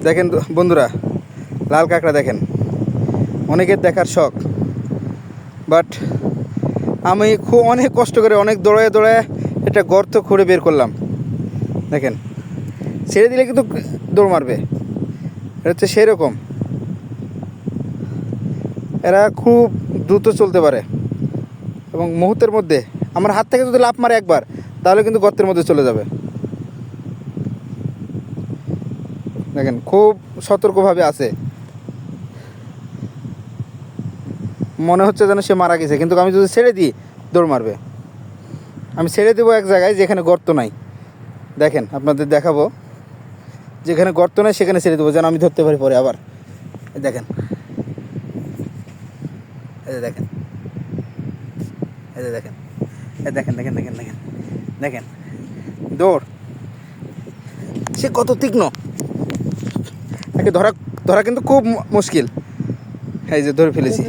দেখেন বন্ধুরা, লাল কাঁকড়া দেখেন, অনেকের দেখার শখ, বাট আমি অনেক কষ্ট করে অনেক দৌড়ায় দৌড়ায় একটা গর্ত খুঁড়ে বের করলাম। দেখেন, ছেড়ে দিলে কিন্তু দৌড় মারবে, এটা হচ্ছে সেই রকম। এরা খুব দ্রুত চলতে পারে এবং মুহূর্তের মধ্যে আমার হাত থেকে যদি লাফ মারে একবার, তাহলে কিন্তু গর্তের মধ্যে চলে যাবে। দেখেন, খুব সতর্কভাবে আছে, মনে হচ্ছে যেন সে মারা গেছে, কিন্তু আমি যদি ছেড়ে দিই দৌড় মারবে। আমি ছেড়ে দেবো এক জায়গায় যেখানে গর্ত নাই। দেখেন, আপনাদের দেখাবো, যেখানে গর্ত নাই সেখানে ছেড়ে দেবো, যেন আমি ধরতে পারি পরে আবার। দেখেন, এই যে দেখেন, এই যে দেখেন, এই দেখেন দেখেন দেখেন দেখেন দেখেন দৌড়, সে কত তীক্ষ্ণ। একে ধরা ধরা কিন্তু খুব মুশকিল। এই যে ধরে ফেলেছি।